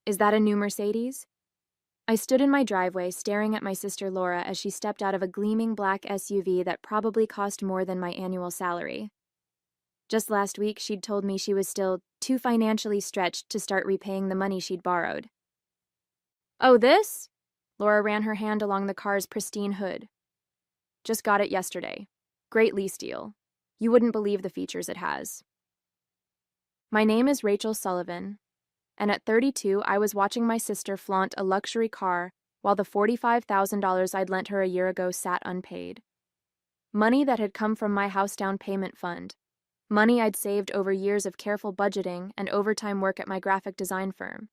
Is that a new Mercedes? I stood in my driveway staring at my sister Laura as she stepped out of a gleaming black SUV that probably cost more than my annual salary. Just last week, she'd told me she was still too financially stretched to start repaying the money she'd borrowed. Oh, this? Laura ran her hand along the car's pristine hood. Just got it yesterday. Great lease deal. You wouldn't believe the features it has. My name is Rachel Sullivan, and at 32, I was watching my sister flaunt a luxury car while the $45,000 I'd lent her a year ago sat unpaid. Money that had come from my house down payment fund. Money I'd saved over years of careful budgeting and overtime work at my graphic design firm.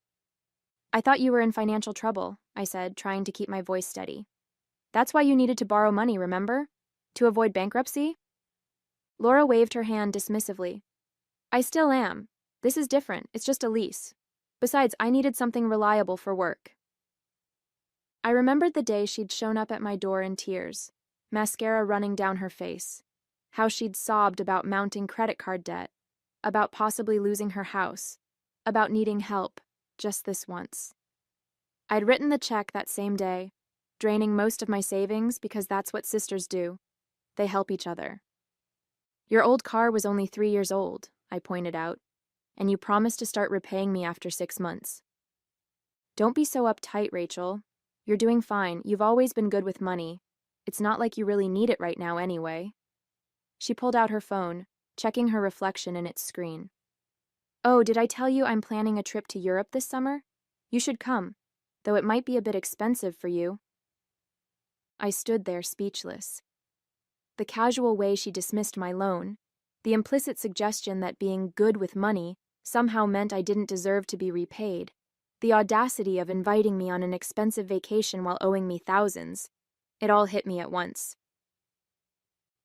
I thought you were in financial trouble, I said, trying to keep my voice steady. That's why you needed to borrow money, remember? To avoid bankruptcy? Laura waved her hand dismissively. I still am. This is different. It's just a lease. Besides, I needed something reliable for work. I remembered the day she'd shown up at my door in tears, mascara running down her face, how she'd sobbed about mounting credit card debt, about possibly losing her house, about needing help, just this once. I'd written the check that same day, draining most of my savings because that's what sisters do. They help each other. Your old car was only 3 years old, I pointed out, and you promised to start repaying me after 6 months. Don't be so uptight, Rachel. You're doing fine. You've always been good with money. It's not like you really need it right now anyway. She pulled out her phone, checking her reflection in its screen. Oh, did I tell you I'm planning a trip to Europe this summer? You should come, though it might be a bit expensive for you. I stood there speechless. The casual way she dismissed my loan, the implicit suggestion that being good with money somehow meant I didn't deserve to be repaid, the audacity of inviting me on an expensive vacation while owing me thousands, it all hit me at once.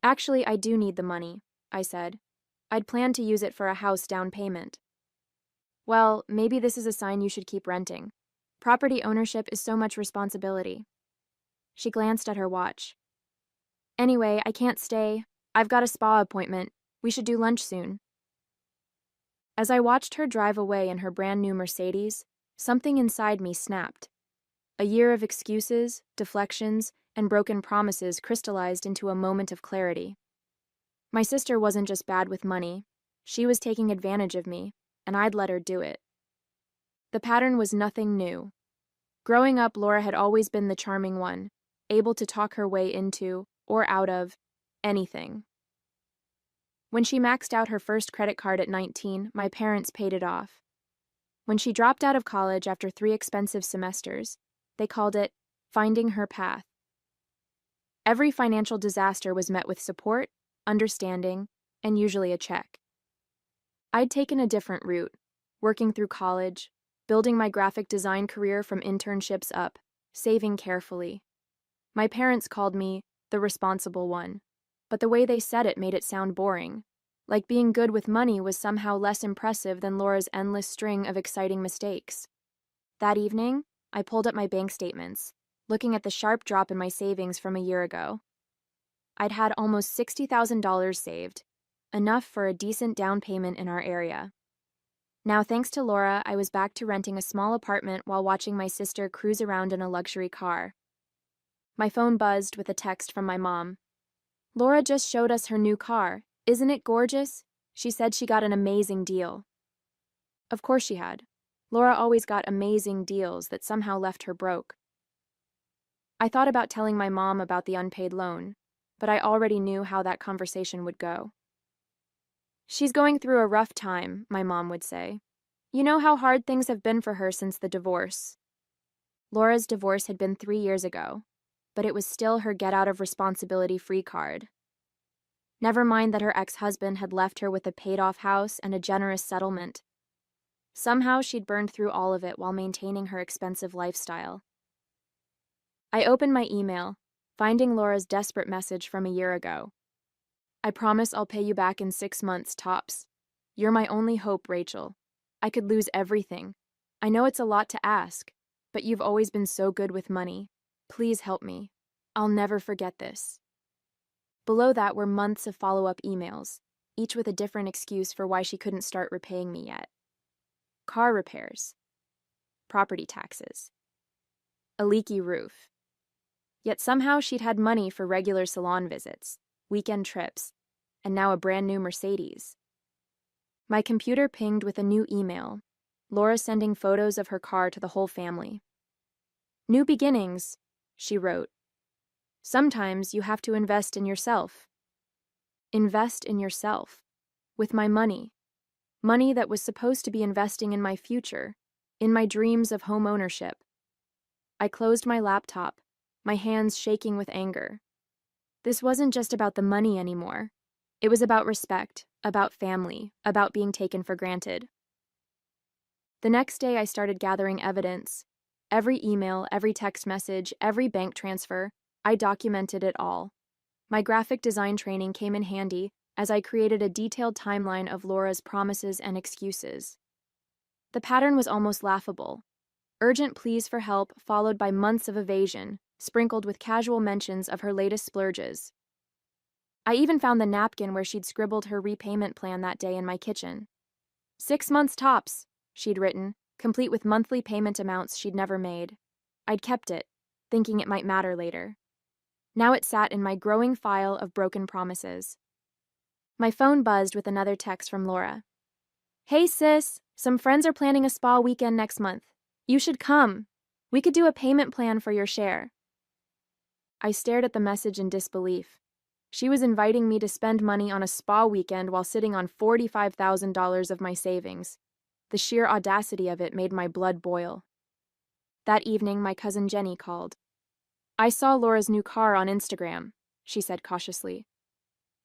Actually, I do need the money, I said. I'd planned to use it for a house down payment. Well, maybe this is a sign you should keep renting. Property ownership is so much responsibility. She glanced at her watch. Anyway, I can't stay. I've got a spa appointment. We should do lunch soon. As I watched her drive away in her brand new Mercedes, something inside me snapped. A year of excuses, deflections, and broken promises crystallized into a moment of clarity. My sister wasn't just bad with money. She was taking advantage of me, and I'd let her do it. The pattern was nothing new. Growing up, Laura had always been the charming one, able to talk her way into, or out of, anything. When she maxed out her first credit card at 19, my parents paid it off. When she dropped out of college after 3 expensive semesters, they called it finding her path. Every financial disaster was met with support, understanding, and usually a check. I'd taken a different route, working through college, building my graphic design career from internships up, saving carefully. My parents called me the responsible one, but the way they said it made it sound boring, like being good with money was somehow less impressive than Laura's endless string of exciting mistakes. That evening, I pulled up my bank statements, looking at the sharp drop in my savings from a year ago. I'd had almost $60,000 saved, enough for a decent down payment in our area. Now, thanks to Laura, I was back to renting a small apartment while watching my sister cruise around in a luxury car. My phone buzzed with a text from my mom. Laura just showed us her new car. Isn't it gorgeous? She said she got an amazing deal. Of course she had. Laura always got amazing deals that somehow left her broke. I thought about telling my mom about the unpaid loan, but I already knew how that conversation would go. She's going through a rough time, my mom would say. You know how hard things have been for her since the divorce. Laura's divorce had been 3 years ago, but it was still her get-out-of-responsibility-free card. Never mind that her ex-husband had left her with a paid-off house and a generous settlement. Somehow she'd burned through all of it while maintaining her expensive lifestyle. I opened my email, finding Laura's desperate message from a year ago. I promise I'll pay you back in 6 months, tops. You're my only hope, Rachel. I could lose everything. I know it's a lot to ask, but you've always been so good with money. Please help me. I'll never forget this. Below that were months of follow-up emails, each with a different excuse for why she couldn't start repaying me yet. Car repairs. property taxes. A leaky roof. Yet somehow she'd had money for regular salon visits, weekend trips, and now a brand new Mercedes. My computer pinged with a new email, Laura sending photos of her car to the whole family. "New beginnings," she wrote. "Sometimes you have to invest in yourself." Invest in yourself. With my money. Money that was supposed to be investing in my future, in my dreams of home ownership. I closed my laptop, my hands shaking with anger. This wasn't just about the money anymore. It was about respect, about family, about being taken for granted. The next day I started gathering evidence. Every email, every text message, every bank transfer, I documented it all. My graphic design training came in handy as I created a detailed timeline of Laura's promises and excuses. The pattern was almost laughable. Urgent pleas for help followed by months of evasion, sprinkled with casual mentions of her latest splurges. I even found the napkin where she'd scribbled her repayment plan that day in my kitchen. 6 months tops, she'd written, complete with monthly payment amounts she'd never made. I'd kept it, thinking it might matter later. Now it sat in my growing file of broken promises. My phone buzzed with another text from Laura. "Hey sis, some friends are planning a spa weekend next month. You should come. We could do a payment plan for your share." I stared at the message in disbelief. She was inviting me to spend money on a spa weekend while sitting on $45,000 of my savings. The sheer audacity of it made my blood boil. That evening, my cousin Jenny called. "I saw Laura's new car on Instagram," she said cautiously.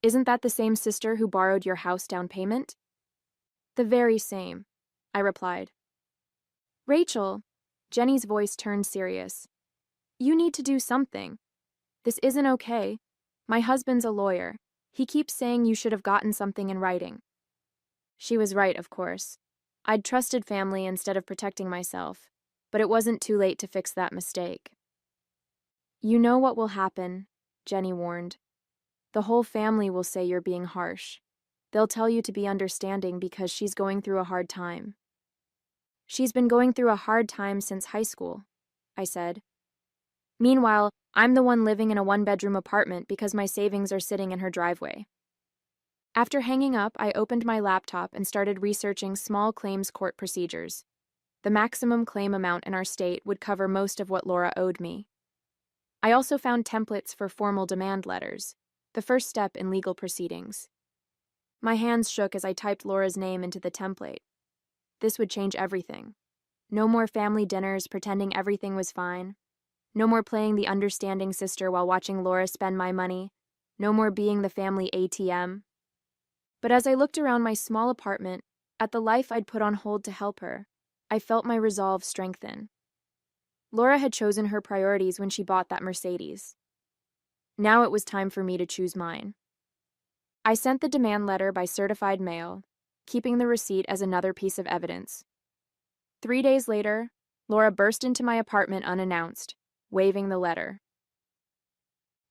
"Isn't that the same sister who borrowed your house down payment?" "The very same," I replied. "Rachel," Jenny's voice turned serious. "You need to do something. This isn't okay. My husband's a lawyer. He keeps saying you should have gotten something in writing." She was right, of course. I'd trusted family instead of protecting myself, but it wasn't too late to fix that mistake. "You know what will happen," Jenny warned. "The whole family will say you're being harsh. They'll tell you to be understanding because she's going through a hard time." "She's been going through a hard time since high school," I said. "Meanwhile, I'm the one living in a one-bedroom apartment because my savings are sitting in her driveway." After hanging up, I opened my laptop and started researching small claims court procedures. The maximum claim amount in our state would cover most of what Laura owed me. I also found templates for formal demand letters, the first step in legal proceedings. My hands shook as I typed Laura's name into the template. This would change everything. No more family dinners pretending everything was fine. No more playing the understanding sister while watching Laura spend my money. No more being the family ATM. But as I looked around my small apartment, at the life I'd put on hold to help her, I felt my resolve strengthen. Laura had chosen her priorities when she bought that Mercedes. Now it was time for me to choose mine. I sent the demand letter by certified mail, keeping the receipt as another piece of evidence. 3 days later, Laura burst into my apartment unannounced, waving the letter.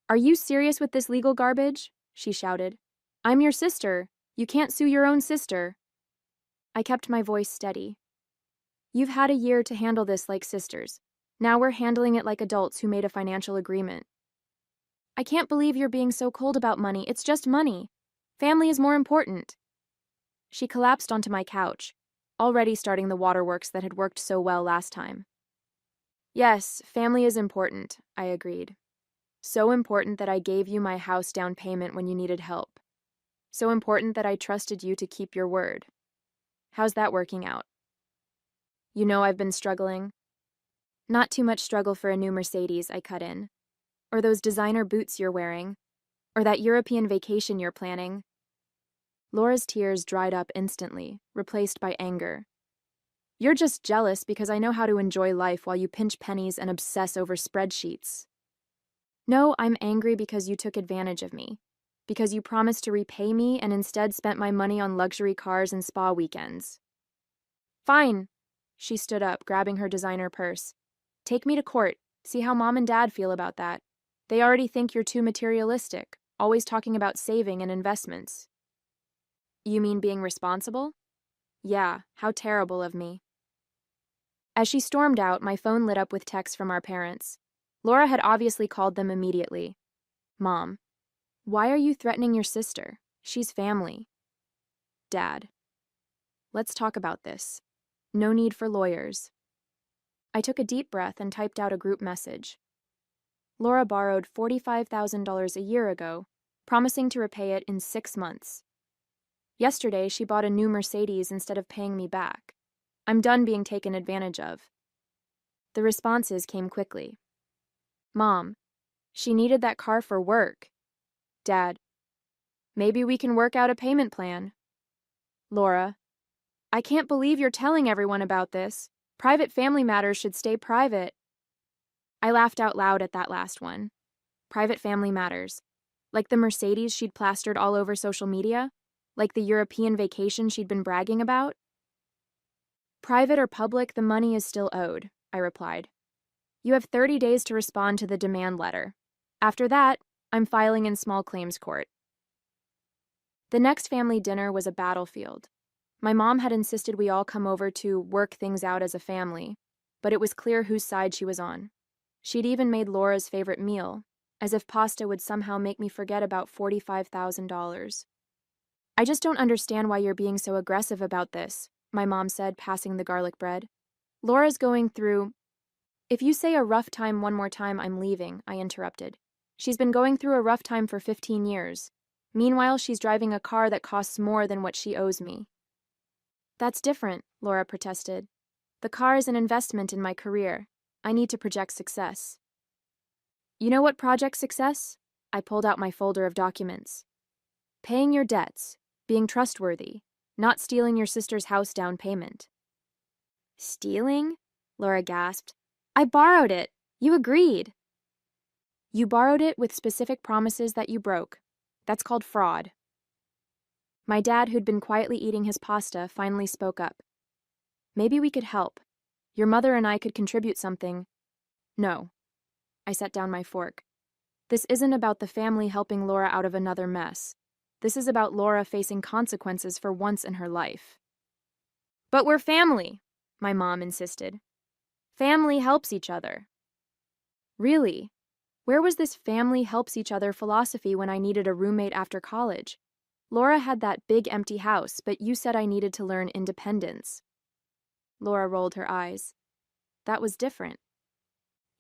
"Are you serious with this legal garbage?" she shouted. "I'm your sister. You can't sue your own sister." I kept my voice steady. "You've had a year to handle this like sisters. Now we're handling it like adults who made a financial agreement." "I can't believe you're being so cold about money. It's just money. Family is more important." She collapsed onto my couch, already starting the waterworks that had worked so well last time. "Yes, family is important," I agreed. "So important that I gave you my house down payment when you needed help. So important that I trusted you to keep your word. How's that working out?" "You know I've been struggling." "Not too much struggle for a new Mercedes," I cut in. "Or those designer boots you're wearing. Or that European vacation you're planning." Laura's tears dried up instantly, replaced by anger. "You're just jealous because I know how to enjoy life while you pinch pennies and obsess over spreadsheets." "No, I'm angry because you took advantage of me. Because you promised to repay me and instead spent my money on luxury cars and spa weekends." "Fine." She stood up, grabbing her designer purse. "Take me to court. See how Mom and Dad feel about that. They already think you're too materialistic, always talking about saving and investments." "You mean being responsible?" "Yeah, how terrible of me." As she stormed out, my phone lit up with texts from our parents. Laura had obviously called them immediately. Mom, why are you threatening your sister? She's family. Dad, let's talk about this. No need for lawyers. I took a deep breath and typed out a group message. Laura borrowed $45,000 a year ago, promising to repay it in 6 months. Yesterday, she bought a new Mercedes instead of paying me back. I'm done being taken advantage of. The responses came quickly. Mom, she needed that car for work. Dad, maybe we can work out a payment plan. Laura, I can't believe you're telling everyone about this. Private family matters should stay private. I laughed out loud at that last one. Private family matters. Like the Mercedes she'd plastered all over social media? Like the European vacation she'd been bragging about? Private or public, the money is still owed, I replied. You have 30 days to respond to the demand letter. After that, I'm filing in small claims court. The next family dinner was a battlefield. My mom had insisted we all come over to work things out as a family, but it was clear whose side she was on. She'd even made Laura's favorite meal, as if pasta would somehow make me forget about $45,000. I just don't understand why you're being so aggressive about this, my mom said, passing the garlic bread. Laura's going through... If you say a rough time one more time, I'm leaving, I interrupted. She's been going through a rough time for 15 years. Meanwhile, she's driving a car that costs more than what she owes me. That's different, Laura protested. The car is an investment in my career. I need to project success. You know what project success? I pulled out my folder of documents. Paying your debts, being trustworthy, not stealing your sister's house down payment. Stealing? Laura gasped. I borrowed it. You agreed. You borrowed it with specific promises that you broke. That's called fraud. My dad, who'd been quietly eating his pasta, finally spoke up. Maybe we could help. Your mother and I could contribute something. No. I set down my fork. This isn't about the family helping Laura out of another mess. This is about Laura facing consequences for once in her life. But we're family, my mom insisted. Family helps each other. Really? Where was this family helps each other philosophy when I needed a roommate after college? Laura had that big empty house, but you said I needed to learn independence. Laura rolled her eyes. That was different.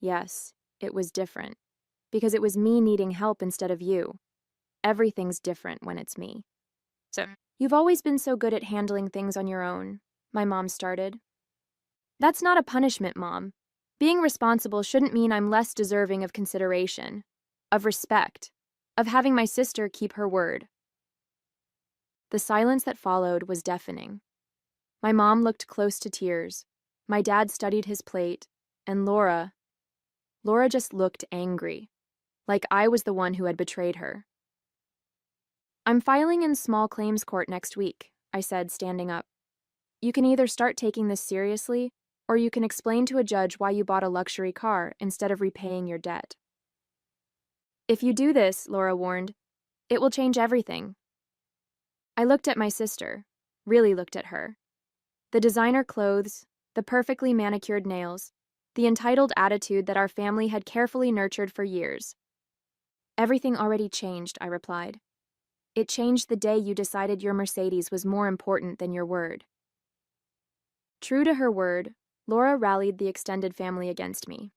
Yes, it was different. Because it was me needing help instead of you. Everything's different when it's me. So, you've always been so good at handling things on your own, my mom started. That's not a punishment, Mom. Being responsible shouldn't mean I'm less deserving of consideration, of respect, of having my sister keep her word. The silence that followed was deafening. My mom looked close to tears. My dad studied his plate, and Laura just looked angry, like I was the one who had betrayed her. I'm filing in small claims court next week, I said, standing up. You can either start taking this seriously, or you can explain to a judge why you bought a luxury car instead of repaying your debt. If you do this, Laura warned, it will change everything. I looked at my sister, really looked at her. The designer clothes, the perfectly manicured nails, the entitled attitude that our family had carefully nurtured for years. Everything already changed, I replied. It changed the day you decided your Mercedes was more important than your word. True to her word, Laura rallied the extended family against me.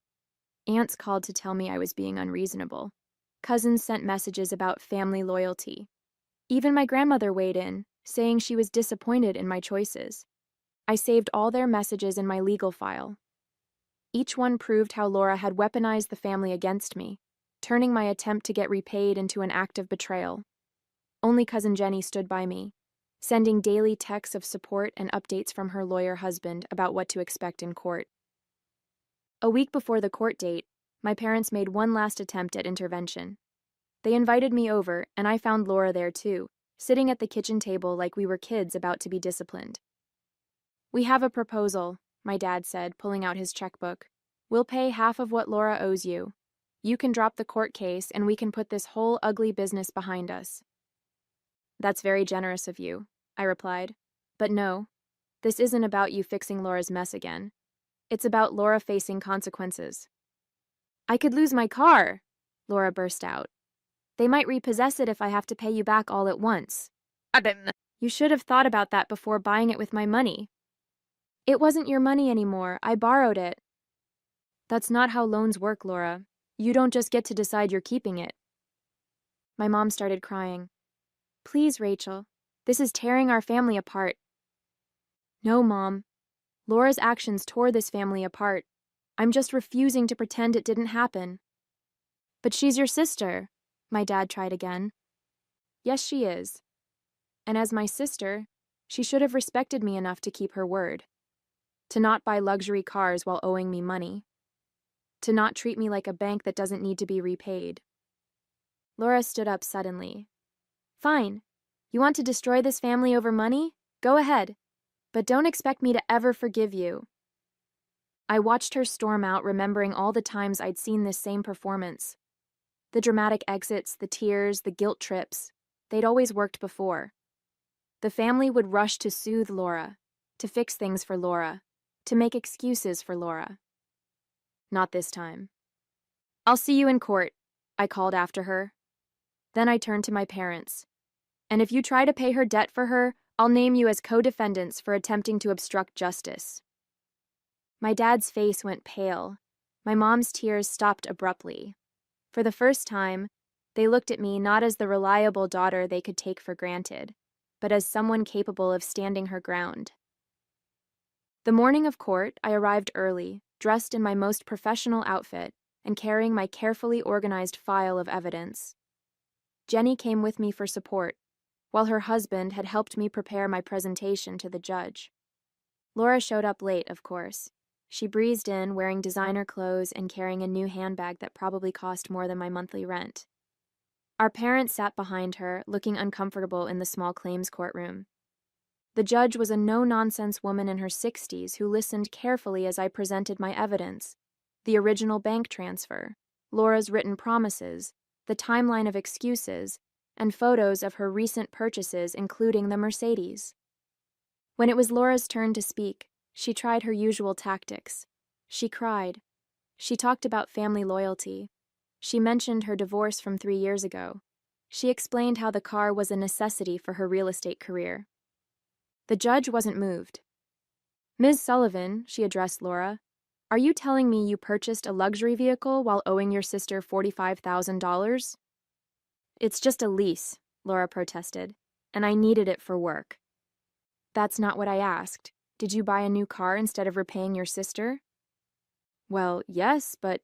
Aunts called to tell me I was being unreasonable. Cousins sent messages about family loyalty. Even my grandmother weighed in, saying she was disappointed in my choices. I saved all their messages in my legal file. Each one proved how Laura had weaponized the family against me, turning my attempt to get repaid into an act of betrayal. Only Cousin Jenny stood by me, sending daily texts of support and updates from her lawyer husband about what to expect in court. A week before the court date, my parents made one last attempt at intervention. They invited me over, and I found Laura there too, sitting at the kitchen table like we were kids about to be disciplined. We have a proposal, my dad said, pulling out his checkbook. We'll pay half of what Laura owes you. You can drop the court case, and we can put this whole ugly business behind us. That's very generous of you, I replied. But no, this isn't about you fixing Laura's mess again. It's about Laura facing consequences. I could lose my car, Laura burst out. They might repossess it if I have to pay you back all at once. You should have thought about that before buying it with my money. It wasn't your money anymore. I borrowed it. That's not how loans work, Laura. You don't just get to decide you're keeping it. My mom started crying. Please, Rachel. This is tearing our family apart. No, Mom. Laura's actions tore this family apart. I'm just refusing to pretend it didn't happen. But she's your sister, my dad tried again. Yes, she is. And as my sister, she should have respected me enough to keep her word. To not buy luxury cars while owing me money. To not treat me like a bank that doesn't need to be repaid. Laura stood up suddenly. Fine. You want to destroy this family over money? Go ahead. But don't expect me to ever forgive you. I watched her storm out, remembering all the times I'd seen this same performance. The dramatic exits, the tears, the guilt trips. They'd always worked before. The family would rush to soothe Laura, to fix things for Laura, to make excuses for Laura. Not this time. I'll see you in court, I called after her. Then I turned to my parents. And if you try to pay her debt for her, I'll name you as co-defendants for attempting to obstruct justice. My dad's face went pale. My mom's tears stopped abruptly. For the first time, they looked at me not as the reliable daughter they could take for granted, but as someone capable of standing her ground. The morning of court, I arrived early, dressed in my most professional outfit and carrying my carefully organized file of evidence. Jenny came with me for support, while her husband had helped me prepare my presentation to the judge. Laura showed up late, of course. She breezed in, wearing designer clothes and carrying a new handbag that probably cost more than my monthly rent. Our parents sat behind her, looking uncomfortable in the small claims courtroom. The judge was a no-nonsense woman in her 60s who listened carefully as I presented my evidence, the original bank transfer, Laura's written promises, the timeline of excuses, and photos of her recent purchases, including the Mercedes. When it was Laura's turn to speak, she tried her usual tactics. She cried. She talked about family loyalty. She mentioned her divorce from 3 years ago. She explained how the car was a necessity for her real estate career. The judge wasn't moved. Ms. Sullivan, she addressed Laura, are you telling me you purchased a luxury vehicle while owing your sister $45,000? It's just a lease, Laura protested, and I needed it for work. That's not what I asked. Did you buy a new car instead of repaying your sister? Well, yes, but...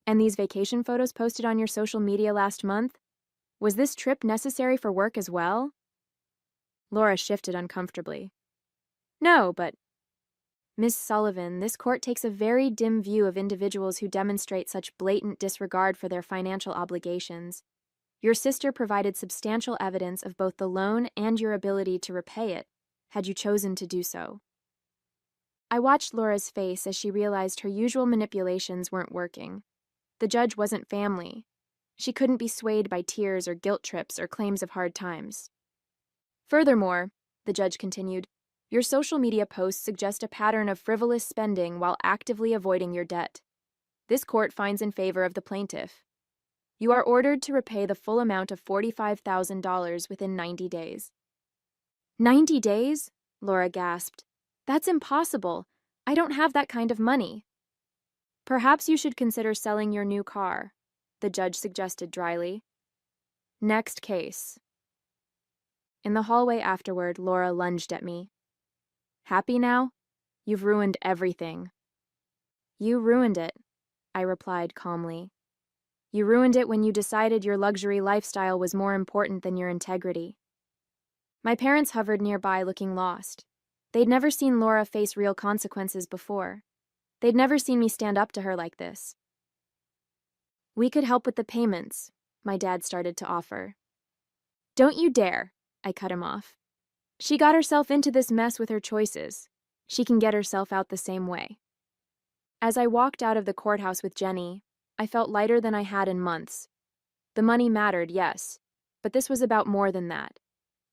And these vacation photos posted on your social media last month? Was this trip necessary for work as well? Laura shifted uncomfortably. No, but... Miss Sullivan, this court takes a very dim view of individuals who demonstrate such blatant disregard for their financial obligations. Your sister provided substantial evidence of both the loan and your ability to repay it, had you chosen to do so. I watched Laura's face as she realized her usual manipulations weren't working. The judge wasn't family. She couldn't be swayed by tears or guilt trips or claims of hard times. Furthermore, the judge continued, your social media posts suggest a pattern of frivolous spending while actively avoiding your debt. This court finds in favor of the plaintiff. You are ordered to repay the full amount of $45,000 within 90 days. 90 days? Laura gasped. That's impossible. I don't have that kind of money. Perhaps you should consider selling your new car, the judge suggested dryly. Next case. In the hallway afterward, Laura lunged at me. Happy now? You've ruined everything. You ruined it, I replied calmly. You ruined it when you decided your luxury lifestyle was more important than your integrity. My parents hovered nearby, looking lost. They'd never seen Laura face real consequences before. They'd never seen me stand up to her like this. We could help with the payments, my dad started to offer. Don't you dare, I cut him off. She got herself into this mess with her choices. She can get herself out the same way. As I walked out of the courthouse with Jenny, I felt lighter than I had in months. The money mattered, yes, but this was about more than that.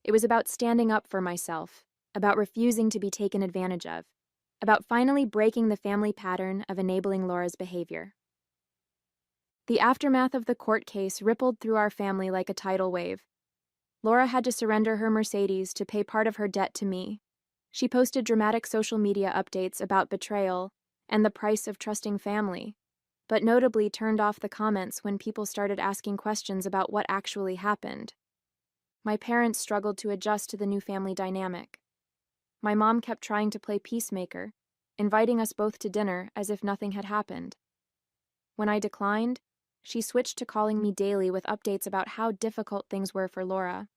It was about standing up for myself, about refusing to be taken advantage of. about finally breaking the family pattern of enabling Laura's behavior. The aftermath of the court case rippled through our family like a tidal wave. Laura had to surrender her Mercedes to pay part of her debt to me. She posted dramatic social media updates about betrayal and the price of trusting family, but notably turned off the comments when people started asking questions about what actually happened. My parents struggled to adjust to the new family dynamic. My mom kept trying to play peacemaker, inviting us both to dinner as if nothing had happened. When I declined, she switched to calling me daily with updates about how difficult things were for Laura.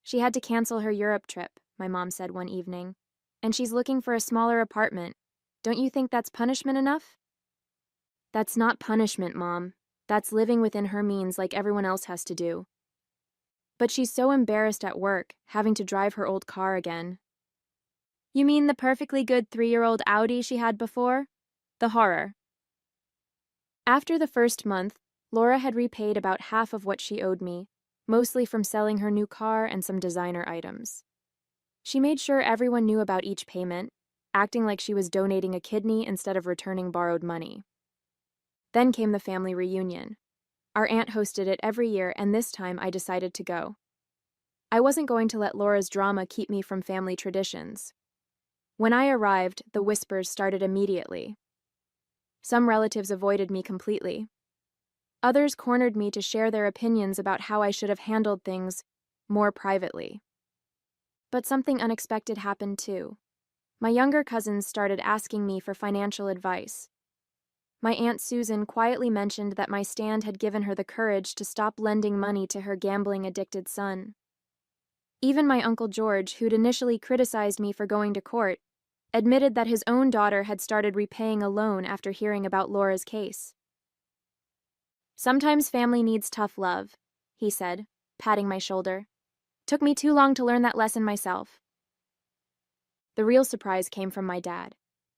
She had to cancel her Europe trip, my mom said one evening, and she's looking for a smaller apartment. Don't you think that's punishment enough? That's not punishment, Mom. That's living within her means like everyone else has to do. But she's so embarrassed at work, having to drive her old car again. You mean the perfectly good 3-year-old Audi she had before? The horror. After the first month, Laura had repaid about half of what she owed me, mostly from selling her new car and some designer items. She made sure everyone knew about each payment, acting like she was donating a kidney instead of returning borrowed money. Then came the family reunion. Our aunt hosted it every year, and this time I decided to go. I wasn't going to let Laura's drama keep me from family traditions. When I arrived, the whispers started immediately. Some relatives avoided me completely. Others cornered me to share their opinions about how I should have handled things more privately. But something unexpected happened too. My younger cousins started asking me for financial advice. My Aunt Susan quietly mentioned that my stand had given her the courage to stop lending money to her gambling-addicted son. Even my Uncle George, who'd initially criticized me for going to court, admitted that his own daughter had started repaying a loan after hearing about Laura's case. Sometimes family needs tough love, he said, patting my shoulder. Took me too long to learn that lesson myself. The real surprise came from my dad.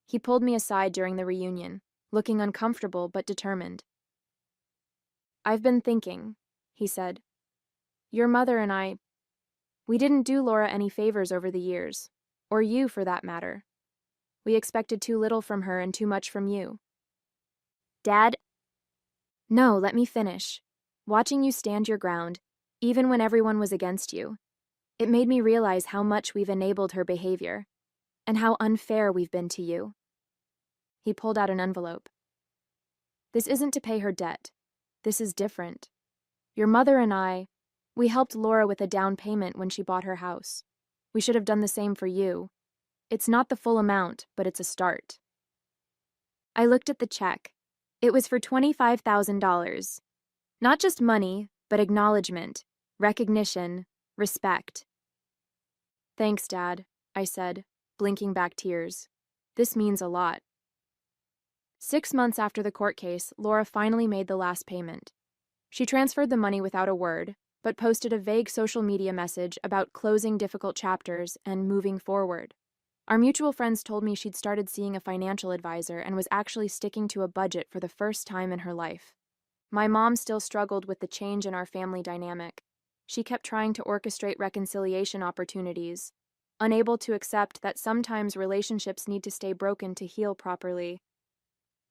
He pulled me aside during the reunion, looking uncomfortable but determined. I've been thinking, he said. Your mother and we didn't do Laura any favors over the years, or you for that matter. We expected too little from her and too much from you. Dad? No, let me finish. Watching you stand your ground, even when everyone was against you, it made me realize how much we've enabled her behavior, and how unfair we've been to you. He pulled out an envelope. This isn't to pay her debt. This is different. Your mother and we helped Laura with a down payment when she bought her house. We should have done the same for you. It's not the full amount, but it's a start. I looked at the check. It was for $25,000. Not just money, but acknowledgement, recognition, respect. Thanks, Dad, I said, blinking back tears. This means a lot. 6 months after the court case, Laura finally made the last payment. She transferred the money without a word, but posted a vague social media message about closing difficult chapters and moving forward. Our mutual friends told me she'd started seeing a financial advisor and was actually sticking to a budget for the first time in her life. My mom still struggled with the change in our family dynamic. She kept trying to orchestrate reconciliation opportunities, unable to accept that sometimes relationships need to stay broken to heal properly.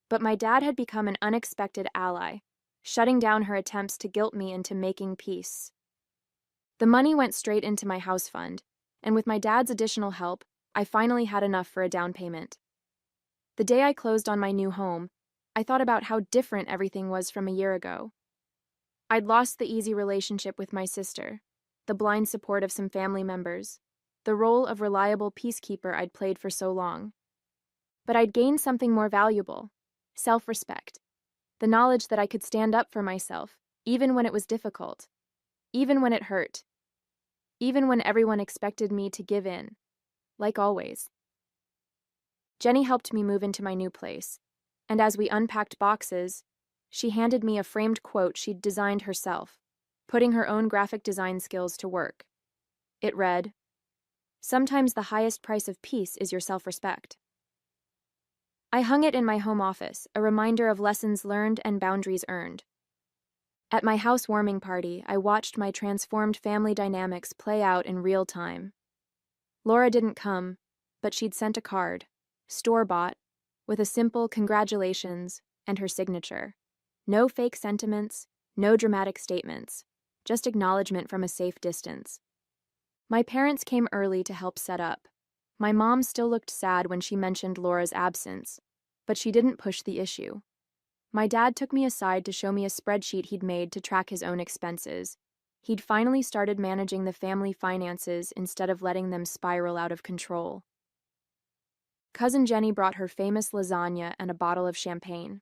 But my dad had become an unexpected ally, shutting down her attempts to guilt me into making peace. The money went straight into my house fund, and with my dad's additional help, I finally had enough for a down payment. The day I closed on my new home, I thought about how different everything was from a year ago. I'd lost the easy relationship with my sister, the blind support of some family members, the role of reliable peacekeeper I'd played for so long. But I'd gained something more valuable, self-respect, the knowledge that I could stand up for myself, even when it was difficult, even when it hurt, even when everyone expected me to give in, like always. Jenny helped me move into my new place, and as we unpacked boxes, she handed me a framed quote she'd designed herself, putting her own graphic design skills to work. It read, "Sometimes the highest price of peace is your self-respect." I hung it in my home office, a reminder of lessons learned and boundaries earned. At my housewarming party, I watched my transformed family dynamics play out in real time. Laura didn't come, but she'd sent a card, store-bought, with a simple congratulations and her signature. No fake sentiments, no dramatic statements, just acknowledgement from a safe distance. My parents came early to help set up. My mom still looked sad when she mentioned Laura's absence, but she didn't push the issue. My dad took me aside to show me a spreadsheet he'd made to track his own expenses. He'd finally started managing the family finances instead of letting them spiral out of control. Cousin Jenny brought her famous lasagna and a bottle of champagne.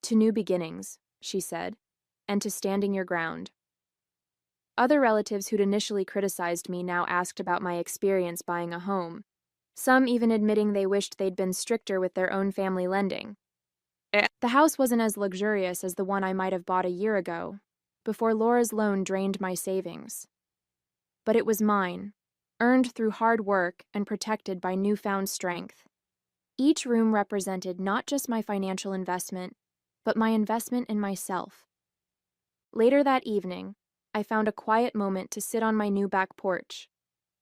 "To new beginnings," she said, "and to standing your ground." Other relatives who'd initially criticized me now asked about my experience buying a home, some even admitting they wished they'd been stricter with their own family lending. The house wasn't as luxurious as the one I might have bought a year ago, before Laura's loan drained my savings. But it was mine, earned through hard work and protected by newfound strength. Each room represented not just my financial investment, but my investment in myself. Later that evening, I found a quiet moment to sit on my new back porch,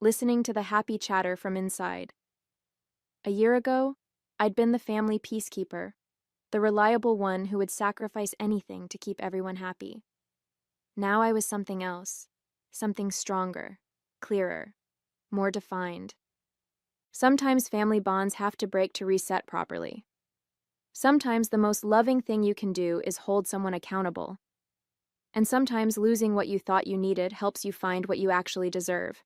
listening to the happy chatter from inside. A year ago, I'd been the family peacekeeper, the reliable one who would sacrifice anything to keep everyone happy. Now I was something else, something stronger, clearer, more defined. Sometimes family bonds have to break to reset properly. Sometimes the most loving thing you can do is hold someone accountable. And sometimes losing what you thought you needed helps you find what you actually deserve.